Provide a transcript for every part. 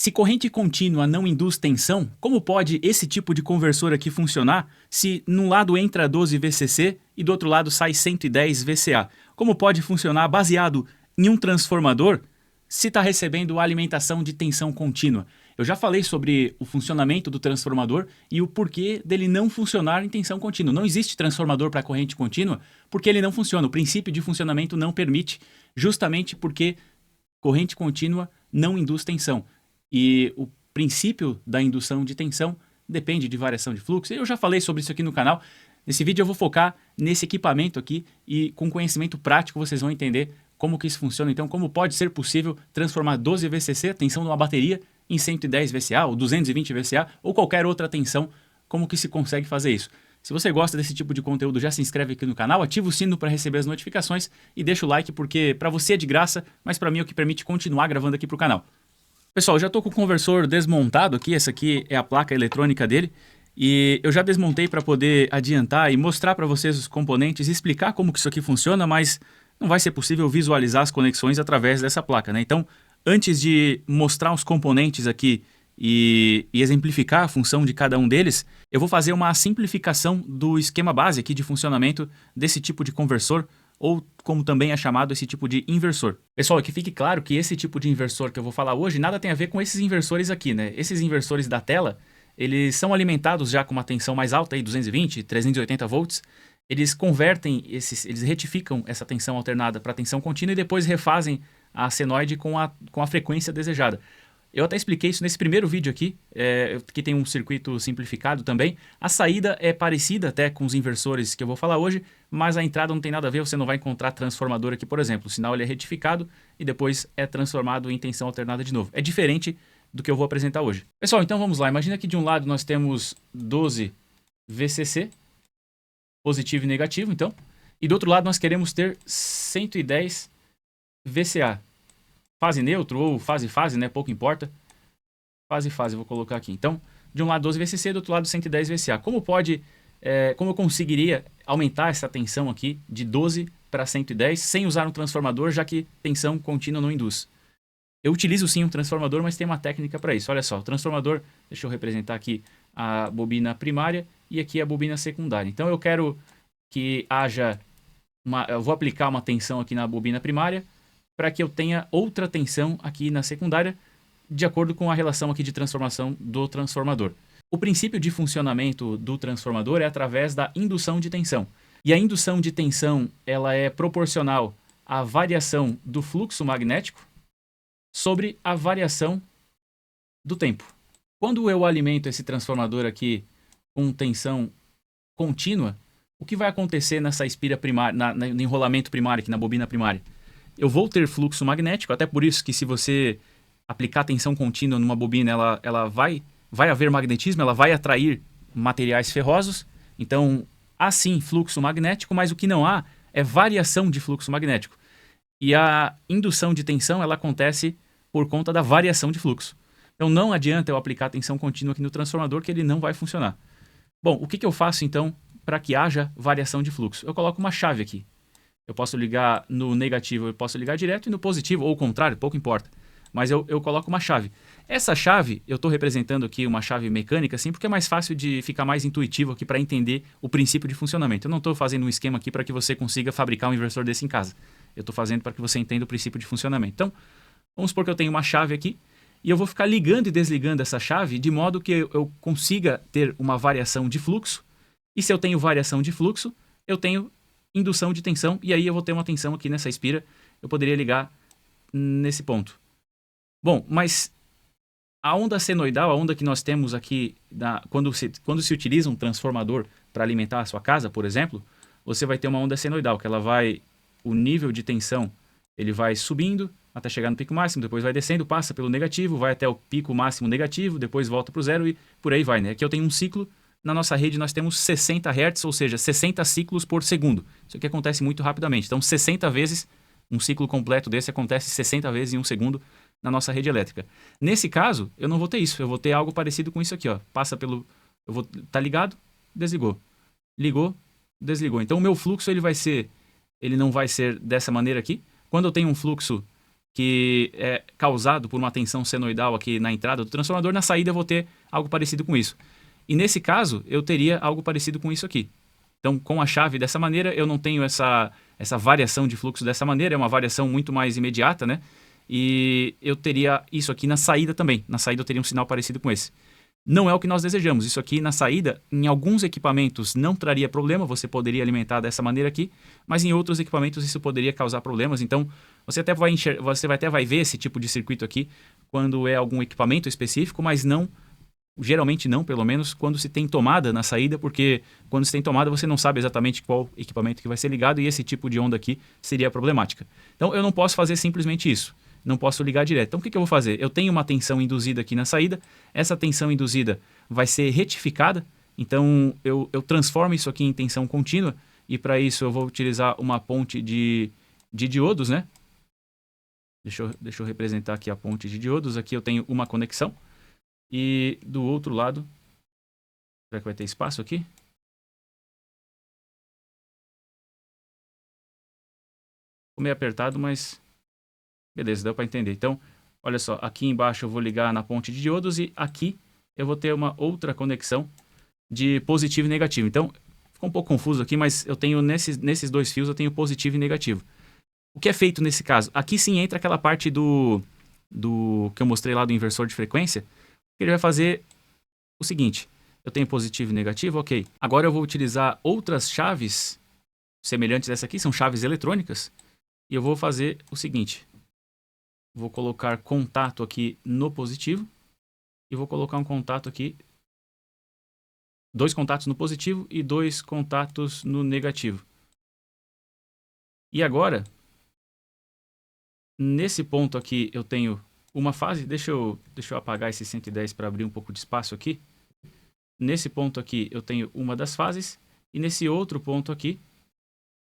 Se corrente contínua não induz tensão, como pode esse tipo de conversor aqui funcionar se num lado entra 12 VCC e do outro lado sai 110 VCA? Como pode funcionar baseado em um transformador se está recebendo alimentação de tensão contínua? Eu já falei sobre o funcionamento do transformador e o porquê dele não funcionar em tensão contínua. Não existe transformador para corrente contínua porque ele não funciona. O princípio de funcionamento não permite, justamente porque corrente contínua não induz tensão. E o princípio da indução de tensão depende de variação de fluxo. Eu já falei sobre isso aqui no canal. Nesse vídeo eu vou focar nesse equipamento aqui e com conhecimento prático vocês vão entender como que isso funciona. Então, como pode ser possível transformar 12 VCC, a tensão de uma bateria, em 110 VCA ou 220 VCA ou qualquer outra tensão, como que se consegue fazer isso. Se você gosta desse tipo de conteúdo, já se inscreve aqui no canal, ativa o sino para receber as notificações e deixa o like porque para você é de graça, mas para mim é o que permite continuar gravando aqui para o canal. Pessoal, já estou com o conversor desmontado aqui, essa aqui é a placa eletrônica dele e eu já desmontei para poder adiantar e mostrar para vocês os componentes e explicar como que isso aqui funciona, mas não vai ser possível visualizar as conexões através dessa placa, né? Então, antes de mostrar os componentes aqui e exemplificar a função de cada um deles, eu vou fazer uma simplificação do esquema base aqui de funcionamento desse tipo de conversor, ou como também é chamado esse tipo de inversor. Pessoal, que fique claro que esse tipo de inversor que eu vou falar hoje nada tem a ver com esses inversores aqui, né? Esses inversores da tela, eles são alimentados já com uma tensão mais alta, aí 220, 380 volts. Eles convertem, eles retificam essa tensão alternada para tensão contínua e depois refazem a senoide com a frequência desejada. Eu até expliquei isso nesse primeiro vídeo aqui, que tem um circuito simplificado também. A saída é parecida até com os inversores que eu vou falar hoje, mas a entrada não tem nada a ver, você não vai encontrar transformador aqui, por exemplo. O sinal ele é retificado e depois é transformado em tensão alternada de novo. É diferente do que eu vou apresentar hoje. Pessoal, então vamos lá. Imagina que de um lado nós temos 12 VCC, positivo e negativo, então. E do outro lado nós queremos ter 110 VCA. Fase neutro ou fase-fase, né? Pouco importa. Fase-fase, vou colocar aqui. Então, de um lado 12 VCC, do outro lado 110 VCA. Como eu conseguiria aumentar essa tensão aqui de 12 para 110 sem usar um transformador, já que tensão contínua não induz? Eu utilizo sim um transformador, mas tem uma técnica para isso. Olha só, o transformador, deixa eu representar aqui a bobina primária e aqui a bobina secundária. Então, eu quero que haja eu vou aplicar uma tensão aqui na bobina primária, para que eu tenha outra tensão aqui na secundária, de acordo com a relação aqui de transformação do transformador. O princípio de funcionamento do transformador é através da indução de tensão. E a indução de tensão ela é proporcional à variação do fluxo magnético sobre a variação do tempo. Quando eu alimento esse transformador aqui com tensão contínua, o que vai acontecer nessa espira primária, no enrolamento primário aqui na bobina primária? Eu vou ter fluxo magnético, até por isso que se você aplicar tensão contínua numa bobina, ela vai haver magnetismo, ela vai atrair materiais ferrosos. Então, há sim fluxo magnético, mas o que não há é variação de fluxo magnético. E a indução de tensão, ela acontece por conta da variação de fluxo. Então, não adianta eu aplicar tensão contínua aqui no transformador, que ele não vai funcionar. Bom, o que eu faço então para que haja variação de fluxo? Eu coloco uma chave aqui. Eu posso ligar no negativo, eu posso ligar direto, e no positivo, ou o contrário, pouco importa. Mas eu coloco uma chave. Essa chave, eu estou representando aqui uma chave mecânica, assim, porque é mais fácil de ficar mais intuitivo aqui para entender o princípio de funcionamento. Eu não estou fazendo um esquema aqui para que você consiga fabricar um inversor desse em casa. Eu estou fazendo para que você entenda o princípio de funcionamento. Então, vamos supor que eu tenho uma chave aqui, e eu vou ficar ligando e desligando essa chave de modo que eu consiga ter uma variação de fluxo. E se eu tenho variação de fluxo, eu tenho indução de tensão, e aí eu vou ter uma tensão aqui nessa espira, eu poderia ligar nesse ponto. Bom, mas a onda senoidal, a onda que nós temos aqui, quando se utiliza um transformador para alimentar a sua casa, por exemplo, você vai ter uma onda senoidal, que o nível de tensão, ele vai subindo até chegar no pico máximo, depois vai descendo, passa pelo negativo, vai até o pico máximo negativo, depois volta para o zero e por aí vai, né? Aqui eu tenho um ciclo. Na nossa rede nós temos 60 Hz, ou seja, 60 ciclos por segundo. Isso aqui acontece muito rapidamente. Então, 60 vezes, um ciclo completo desse acontece 60 vezes em um segundo na nossa rede elétrica. Nesse caso, eu não vou ter isso. Eu vou ter algo parecido com isso aqui, ó. Tá ligado, desligou. Ligou, desligou. Então, o meu fluxo ele não vai ser dessa maneira aqui. Quando eu tenho um fluxo que é causado por uma tensão senoidal aqui na entrada do transformador, na saída eu vou ter algo parecido com isso. E nesse caso, eu teria algo parecido com isso aqui. Então, com a chave dessa maneira, eu não tenho essa variação de fluxo dessa maneira, é uma variação muito mais imediata, né? E eu teria isso aqui na saída também. Na saída eu teria um sinal parecido com esse. Não é o que nós desejamos. Isso aqui na saída, em alguns equipamentos não traria problema, você poderia alimentar dessa maneira aqui, mas em outros equipamentos isso poderia causar problemas. Então, você até vai ver esse tipo de circuito aqui quando é algum equipamento específico, mas não, geralmente não, pelo menos, quando se tem tomada na saída, porque quando se tem tomada você não sabe exatamente qual equipamento que vai ser ligado e esse tipo de onda aqui seria problemática. Então, eu não posso fazer simplesmente isso. Não posso ligar direto. Então, o que eu vou fazer? Eu tenho uma tensão induzida aqui na saída. Essa tensão induzida vai ser retificada. Então, eu transformo isso aqui em tensão contínua. E para isso, eu vou utilizar uma ponte de diodos, né? Deixa eu representar aqui a ponte de diodos. Aqui eu tenho uma conexão. E do outro lado... Será que vai ter espaço aqui? Ficou meio apertado, mas... Beleza, deu para entender. Então, olha só, aqui embaixo eu vou ligar na ponte de diodos e aqui eu vou ter uma outra conexão de positivo e negativo. Então, ficou um pouco confuso aqui, mas eu tenho nesses dois fios eu tenho positivo e negativo. O que é feito nesse caso? Aqui sim entra aquela parte do que eu mostrei lá do inversor de frequência. Ele vai fazer o seguinte, eu tenho positivo e negativo, ok. Agora eu vou utilizar outras chaves semelhantes a essa aqui, são chaves eletrônicas, e eu vou fazer o seguinte. Vou colocar contato aqui no positivo e vou colocar um contato aqui, 2 contatos no positivo e 2 contatos no negativo. E agora, nesse ponto aqui eu tenho uma fase, deixa eu apagar esse 110 para abrir um pouco de espaço aqui. Nesse ponto aqui eu tenho uma das fases e nesse outro ponto aqui,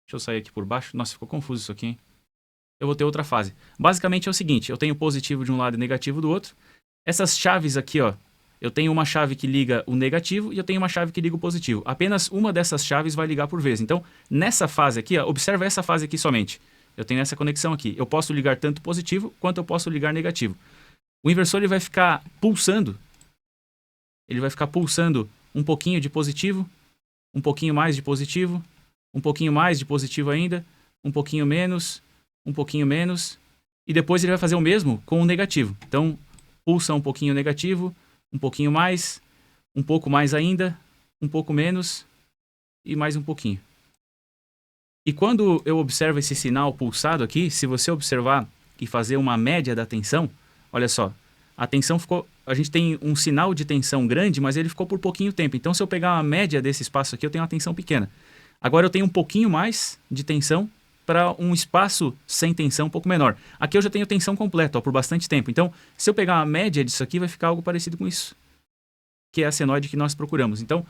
deixa eu sair aqui por baixo, nossa, ficou confuso isso aqui, hein? Eu vou ter outra fase. Basicamente é o seguinte, eu tenho positivo de um lado e negativo do outro. Essas chaves aqui, ó, eu tenho uma chave que liga o negativo e eu tenho uma chave que liga o positivo. Apenas uma dessas chaves vai ligar por vez. Então, nessa fase aqui, ó, observa essa fase aqui somente. Eu tenho essa conexão aqui. Eu posso ligar tanto positivo quanto eu posso ligar negativo. O inversor ele vai ficar pulsando. Ele vai ficar pulsando um pouquinho de positivo, um pouquinho mais de positivo, um pouquinho mais de positivo ainda, um pouquinho menos, e depois ele vai fazer o mesmo com o negativo. Então, pulsa um pouquinho negativo, um pouquinho mais, um pouco mais ainda, um pouco menos e mais um pouquinho. E quando eu observo esse sinal pulsado aqui, se você observar e fazer uma média da tensão, olha só, a tensão ficou... A gente tem um sinal de tensão grande, mas ele ficou por pouquinho tempo. Então, se eu pegar uma média desse espaço aqui, eu tenho uma tensão pequena. Agora eu tenho um pouquinho mais de tensão para um espaço sem tensão um pouco menor. Aqui eu já tenho tensão completa, ó, por bastante tempo. Então, se eu pegar a média disso aqui, vai ficar algo parecido com isso, que é a senoide que nós procuramos. Então,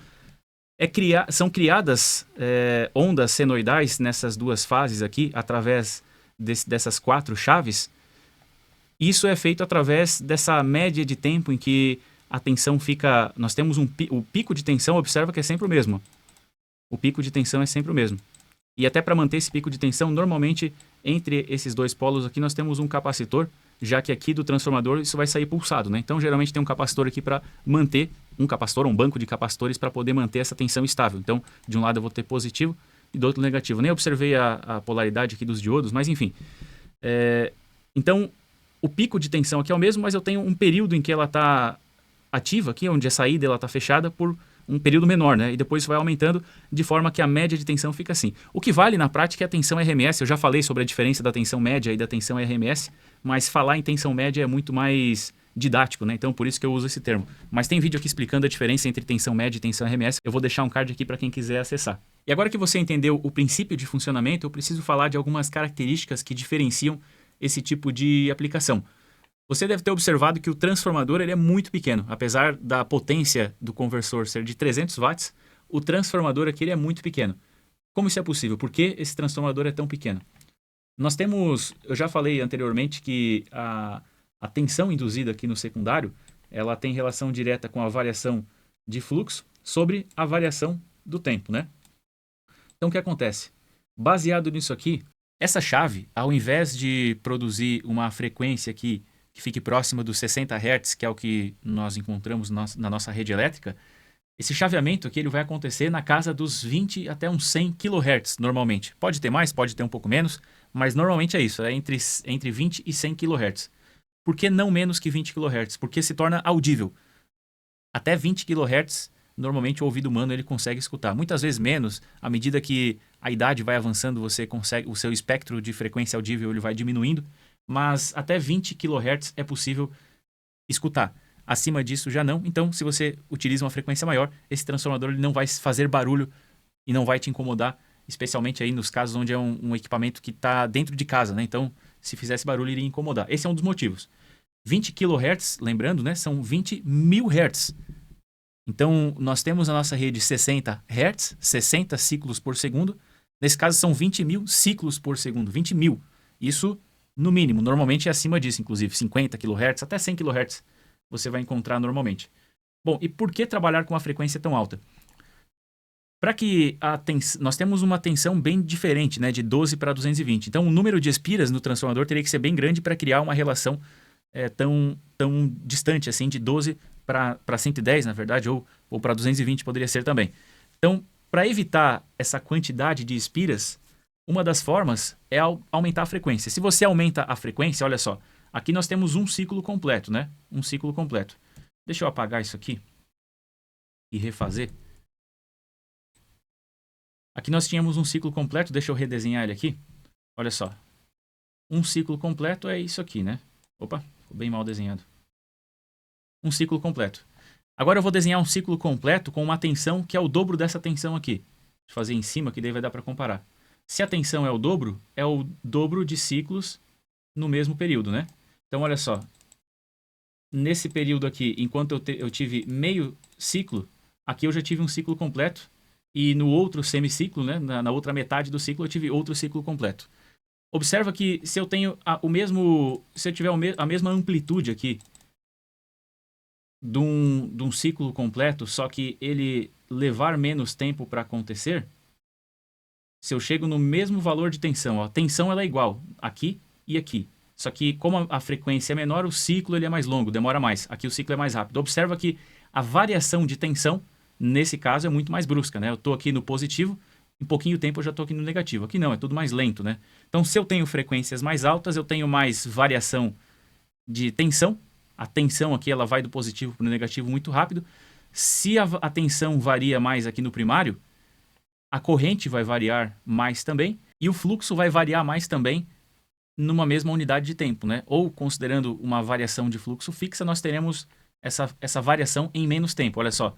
são criadas ondas senoidais nessas duas fases aqui, através dessas 4 chaves. Isso é feito através dessa média de tempo em que a tensão fica... Nós temos o pico de tensão, observa que é sempre o mesmo. O pico de tensão é sempre o mesmo. E até para manter esse pico de tensão, normalmente, entre esses dois polos aqui, nós temos um capacitor, já que aqui do transformador isso vai sair pulsado, né? Então, geralmente tem um capacitor aqui para manter, um capacitor, um banco de capacitores para poder manter essa tensão estável. Então, de um lado eu vou ter positivo e do outro negativo. Nem observei a polaridade aqui dos diodos, mas enfim. Então, o pico de tensão aqui é o mesmo, mas eu tenho um período em que ela está ativa aqui, onde a saída ela está fechada por um período menor, né? E depois isso vai aumentando de forma que a média de tensão fica assim. O que vale na prática é a tensão RMS. Eu já falei sobre a diferença da tensão média e da tensão RMS, mas falar em tensão média é muito mais didático, né? Então por isso que eu uso esse termo. Mas tem vídeo aqui explicando a diferença entre tensão média e tensão RMS. Eu vou deixar um card aqui para quem quiser acessar. E agora que você entendeu o princípio de funcionamento, eu preciso falar de algumas características que diferenciam esse tipo de aplicação. Você deve ter observado que o transformador ele é muito pequeno. Apesar da potência do conversor ser de 300 watts, o transformador aqui ele é muito pequeno. Como isso é possível? Por que esse transformador é tão pequeno? Nós temos, eu já falei anteriormente que a tensão induzida aqui no secundário, ela tem relação direta com a variação de fluxo sobre a variação do tempo, né? Então o que acontece? Baseado nisso aqui, Essa chave, ao invés de produzir uma frequência aqui que fique próxima dos 60 Hz, que é o que nós encontramos na nossa rede elétrica, esse chaveamento aqui ele vai acontecer na casa dos 20 até uns 100 kHz normalmente. Pode ter mais, pode ter um pouco menos, mas normalmente é isso, é entre 20 e 100 kHz. Por que não menos que 20 kHz? Porque se torna audível. Até 20 kHz, normalmente o ouvido humano ele consegue escutar. Muitas vezes menos, à medida que a idade vai avançando, você consegue, o seu espectro de frequência audível ele vai diminuindo, mas até 20 kHz é possível escutar. Acima disso já não. Então, se você utiliza uma frequência maior, esse transformador ele não vai fazer barulho e não vai te incomodar, especialmente aí nos casos onde é um equipamento que está dentro de casa, né? Então, se fizesse barulho, iria incomodar. Esse é um dos motivos. 20 kHz, lembrando, né? São 20 mil Hz. Então, nós temos na nossa rede 60 Hz, 60 ciclos por segundo. Nesse caso, são 20 mil ciclos por segundo. 20 mil. Isso no mínimo. Normalmente é acima disso, inclusive. 50 kHz até 100 kHz você vai encontrar normalmente. Bom, e por que trabalhar com uma frequência tão alta? Para que nós temos uma tensão bem diferente, né, de 12 para 220. Então, o número de espiras no transformador teria que ser bem grande para criar uma relação tão distante assim, de 12 para 110, na verdade, ou para 220 poderia ser também. Então, para evitar essa quantidade de espiras, uma das formas é aumentar a frequência. Se você aumenta a frequência, olha só, aqui nós temos um ciclo completo, né? Um ciclo completo. Deixa eu apagar isso aqui e refazer. Aqui nós tínhamos um ciclo completo, deixa eu redesenhar ele aqui. Olha só. Um ciclo completo é isso aqui, né? Opa, ficou bem mal desenhado. Um ciclo completo. Agora eu vou desenhar um ciclo completo com uma tensão que é o dobro dessa tensão aqui. Deixa eu fazer em cima que daí vai dar para comparar. Se a tensão é o dobro de ciclos no mesmo período, né? Então, olha só. Nesse período aqui, enquanto eu tive meio ciclo, aqui eu já tive um ciclo completo. E no outro semiciclo, né, na outra metade do ciclo, eu tive outro ciclo completo. Observa que se eu tenho se eu tiver a mesma amplitude aqui de um ciclo completo, só que ele levar menos tempo para acontecer, se eu chego no mesmo valor de tensão, a tensão ela é igual aqui e aqui. Só que como a frequência é menor, o ciclo ele é mais longo, demora mais. Aqui o ciclo é mais rápido. Observa que a variação de tensão, nesse caso, é muito mais brusca, né? Eu estou aqui no positivo, em pouquinho tempo eu já estou aqui no negativo. Aqui não, é tudo mais lento, né? Então, se eu tenho frequências mais altas, eu tenho mais variação de tensão. A tensão aqui ela vai do positivo para o negativo muito rápido. Se a tensão varia mais aqui no primário, a corrente vai variar mais também e o fluxo vai variar mais também numa mesma unidade de tempo, né? Ou considerando uma variação de fluxo fixa, nós teremos essa variação em menos tempo. Olha só,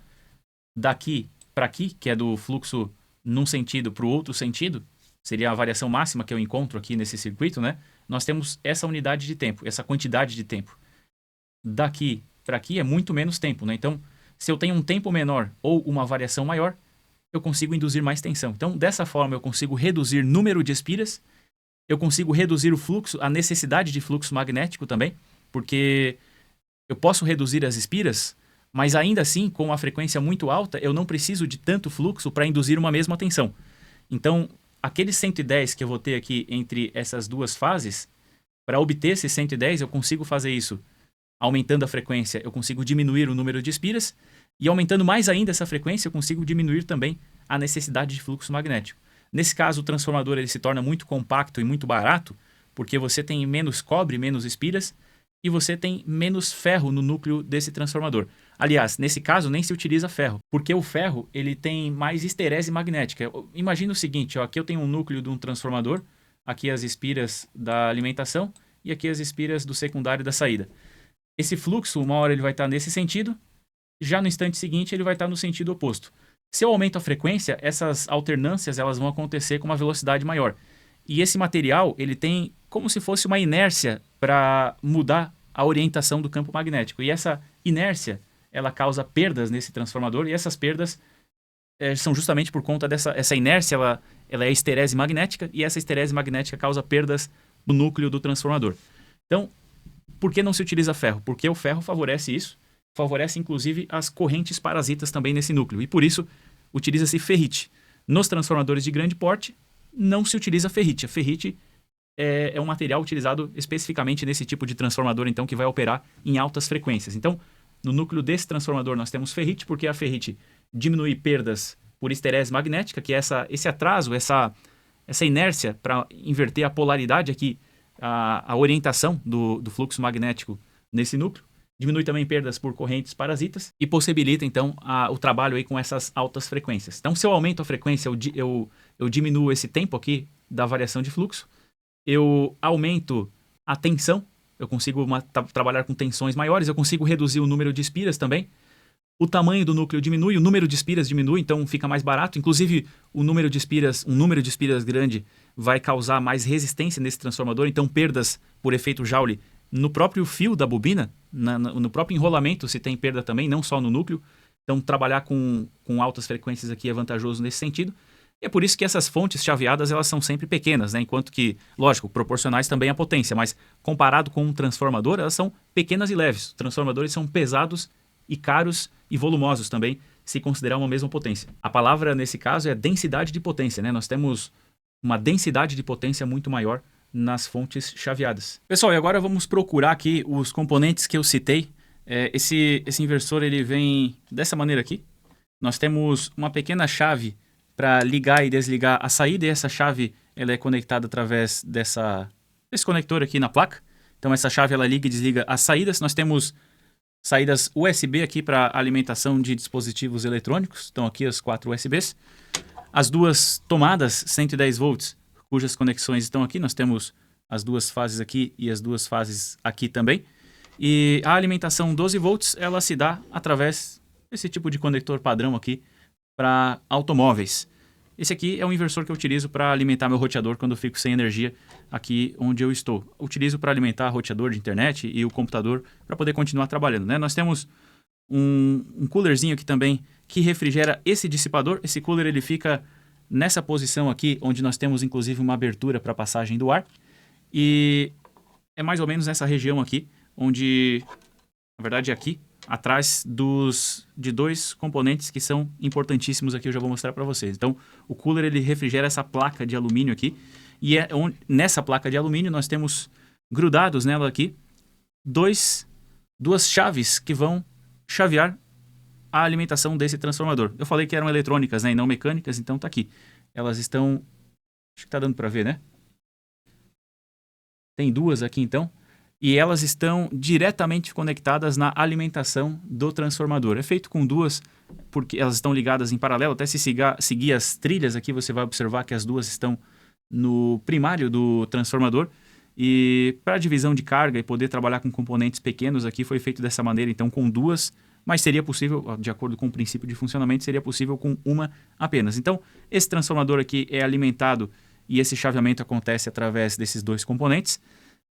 daqui para aqui, que é do fluxo num sentido para o outro sentido, seria a variação máxima que eu encontro aqui nesse circuito, né? Nós temos essa unidade de tempo, essa quantidade de tempo. Daqui para aqui é muito menos tempo, né? Então, se eu tenho um tempo menor ou uma variação maior, eu consigo induzir mais tensão. Então, dessa forma, eu consigo reduzir número de espiras, eu consigo reduzir o fluxo, a necessidade de fluxo magnético também, porque eu posso reduzir as espiras, mas ainda assim, com uma frequência muito alta, eu não preciso de tanto fluxo para induzir uma mesma tensão. Então, aquele 110 que eu vou ter aqui entre essas duas fases, para obter esse 110, eu consigo fazer isso aumentando a frequência, eu consigo diminuir o número de espiras, e aumentando mais ainda essa frequência, eu consigo diminuir também a necessidade de fluxo magnético. Nesse caso, o transformador ele se torna muito compacto e muito barato, porque você tem menos cobre, menos espiras, e você tem menos ferro no núcleo desse transformador. Aliás, nesse caso nem se utiliza ferro, porque o ferro ele tem mais esterese magnética. Imagina o seguinte, ó, aqui eu tenho um núcleo de um transformador, aqui as espiras da alimentação e aqui as espiras do secundário da saída. Esse fluxo, uma hora ele vai estar nesse sentido, já no instante seguinte ele vai estar no sentido oposto. Se eu aumento a frequência, essas alternâncias elas vão acontecer com uma velocidade maior. E esse material ele tem como se fosse uma inércia para mudar a orientação do campo magnético. E essa inércia ela causa perdas nesse transformador e essas perdas são justamente por conta essa inércia, ela é esterese magnética e essa esterese magnética causa perdas no núcleo do transformador. Então, por que não se utiliza ferro? Porque o ferro favorece isso, favorece inclusive as correntes parasitas também nesse núcleo e por isso utiliza-se ferrite. Nos transformadores de grande porte não se utiliza ferrite. A ferrite é um material utilizado especificamente nesse tipo de transformador, então, que vai operar em altas frequências. Então, no núcleo desse transformador nós temos ferrite, porque a ferrite diminui perdas por esterese magnética, que é esse atraso, essa inércia para inverter a polaridade aqui, a orientação do fluxo magnético nesse núcleo. Diminui também perdas por correntes parasitas e possibilita, então, o trabalho aí com essas altas frequências. Então, se eu aumento a frequência, eu diminuo esse tempo aqui da variação de fluxo, eu aumento a tensão, eu consigo trabalhar com tensões maiores, eu consigo reduzir o número de espiras também. O tamanho do núcleo diminui, o número de espiras diminui, então fica mais barato. Inclusive, um número de espiras grande vai causar mais resistência nesse transformador, então perdas por efeito Joule no próprio fio da bobina, no próprio enrolamento se tem perda também, não só no núcleo. Então, trabalhar com altas frequências aqui é vantajoso nesse sentido. E é por isso que essas fontes chaveadas elas são sempre pequenas, né? Enquanto que, lógico, proporcionais também à potência, mas comparado com um transformador, elas são pequenas e leves. Os transformadores são pesados e caros e volumosos também, se considerar uma mesma potência. A palavra nesse caso é densidade de potência, né? Nós temos uma densidade de potência muito maior nas fontes chaveadas. Pessoal, e agora vamos procurar aqui os componentes que eu citei. Esse inversor ele vem dessa maneira aqui. Nós temos uma pequena chave para ligar e desligar a saída, e essa chave ela é conectada através desse conector aqui na placa. Então essa chave ela liga e desliga as saídas. Nós temos saídas USB aqui para alimentação de dispositivos eletrônicos. Então aqui as 4 USBs. As duas tomadas 110 volts, cujas conexões estão aqui. Nós temos as duas fases aqui e as duas fases aqui também. E a alimentação 12 volts ela se dá através desse tipo de conector padrão aqui para automóveis. Esse aqui é um inversor que eu utilizo para alimentar meu roteador quando eu fico sem energia aqui onde eu estou. Eu utilizo para alimentar roteador de internet e o computador para poder continuar trabalhando, né? Nós temos um coolerzinho aqui também que refrigera esse dissipador. Esse cooler ele fica nessa posição aqui, onde nós temos inclusive uma abertura para passagem do ar. E é mais ou menos nessa região aqui, onde, na verdade é aqui, atrás de dois componentes que são importantíssimos aqui, eu já vou mostrar para vocês. Então, o cooler ele refrigera essa placa de alumínio aqui, e nessa placa de alumínio nós temos grudados nela aqui duas chaves que vão chavear a alimentação desse transformador. Eu falei que eram eletrônicas, né, e não mecânicas, então tá aqui. Elas estão, acho que tá dando para ver, né? Tem duas aqui então. E elas estão diretamente conectadas na alimentação do transformador. É feito com duas, porque elas estão ligadas em paralelo. Até se seguir as trilhas aqui, você vai observar que as duas estão no primário do transformador. E para divisão de carga e poder trabalhar com componentes pequenos aqui, foi feito dessa maneira, então com duas, mas seria possível, de acordo com o princípio de funcionamento, seria possível com uma apenas. Então, esse transformador aqui é alimentado e esse chaveamento acontece através desses dois componentes.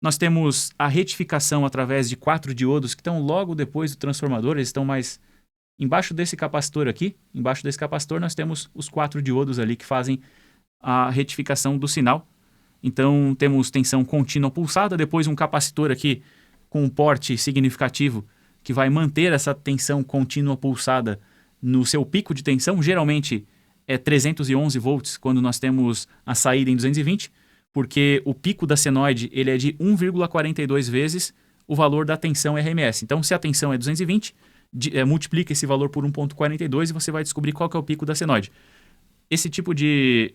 Nós temos a retificação através de 4 diodos que estão logo depois do transformador, eles estão mais embaixo desse capacitor aqui. Embaixo desse capacitor nós temos os 4 diodos ali que fazem a retificação do sinal. Então temos tensão contínua pulsada, depois um capacitor aqui com um porte significativo que vai manter essa tensão contínua pulsada no seu pico de tensão. Geralmente é 311 volts quando nós temos a saída em 220, porque o pico da senoide ele é de 1,42 vezes o valor da tensão RMS. Então, se a tensão é 220, multiplica esse valor por 1,42 e você vai descobrir qual que é o pico da senoide. Esse tipo de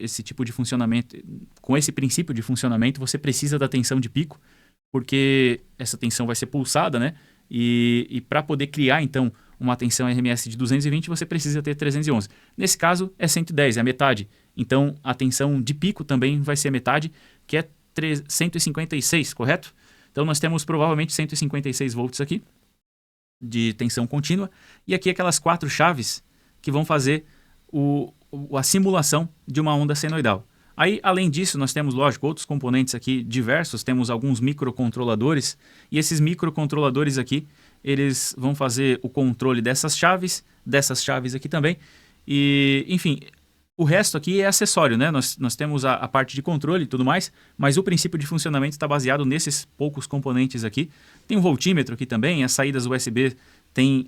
funcionamento, com esse princípio de funcionamento, você precisa da tensão de pico, porque essa tensão vai ser pulsada, né? E para poder criar, então, uma tensão RMS de 220, você precisa ter 311. Nesse caso, é 110, é a metade. Então, a tensão de pico também vai ser a metade, que é 156, correto? Então, nós temos provavelmente 156 volts aqui, de tensão contínua. E aqui aquelas 4 chaves que vão fazer a simulação de uma onda senoidal. Aí, além disso, nós temos, lógico, outros componentes aqui diversos. Temos alguns microcontroladores. E esses microcontroladores aqui, eles vão fazer o controle dessas chaves aqui também. E, enfim, o resto aqui é acessório, né? Nós temos a parte de controle e tudo mais, mas o princípio de funcionamento está baseado nesses poucos componentes aqui. Tem um voltímetro aqui também, as saídas USB tem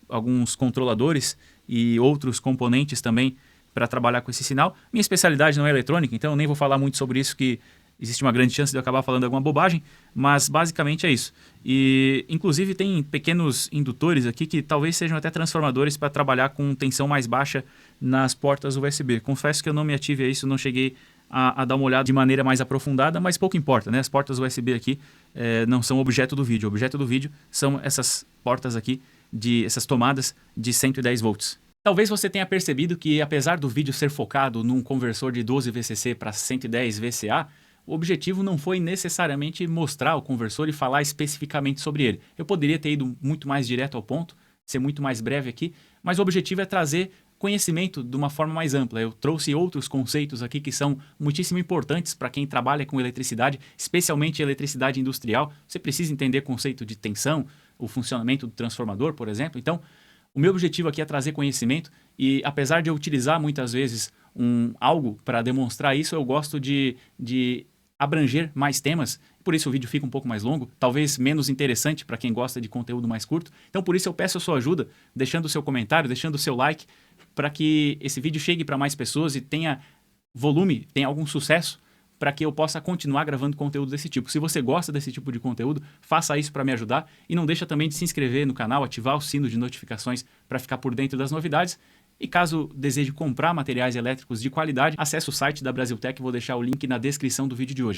alguns controladores e outros componentes também para trabalhar com esse sinal. Minha especialidade não é eletrônica, então eu nem vou falar muito sobre isso, que existe uma grande chance de eu acabar falando alguma bobagem, mas basicamente é isso. E inclusive tem pequenos indutores aqui que talvez sejam até transformadores para trabalhar com tensão mais baixa nas portas USB. Confesso que eu não me ative a isso, não cheguei a dar uma olhada de maneira mais aprofundada, mas pouco importa, né? As portas USB aqui não são objeto do vídeo. O objeto do vídeo são essas portas aqui, essas tomadas de 110 volts. Talvez você tenha percebido que, apesar do vídeo ser focado num conversor de 12 VCC para 110 VCA, o objetivo não foi necessariamente mostrar o conversor e falar especificamente sobre ele. Eu poderia ter ido muito mais direto ao ponto, ser muito mais breve aqui, mas o objetivo é trazer conhecimento de uma forma mais ampla. Eu trouxe outros conceitos aqui que são muitíssimo importantes para quem trabalha com eletricidade, especialmente eletricidade industrial. Você precisa entender o conceito de tensão, o funcionamento do transformador, por exemplo. Então, o meu objetivo aqui é trazer conhecimento e, apesar de eu utilizar muitas vezes algo para demonstrar isso, eu gosto de abranger mais temas. Por isso o vídeo fica um pouco mais longo, talvez menos interessante para quem gosta de conteúdo mais curto. Então, por isso eu peço a sua ajuda, deixando o seu comentário, deixando o seu like, para que esse vídeo chegue para mais pessoas e tenha volume, tenha algum sucesso, para que eu possa continuar gravando conteúdo desse tipo. Se você gosta desse tipo de conteúdo, faça isso para me ajudar e não deixa também de se inscrever no canal, ativar o sino de notificações para ficar por dentro das novidades. E caso deseje comprar materiais elétricos de qualidade, acesse o site da Brasiltec, vou deixar o link na descrição do vídeo de hoje.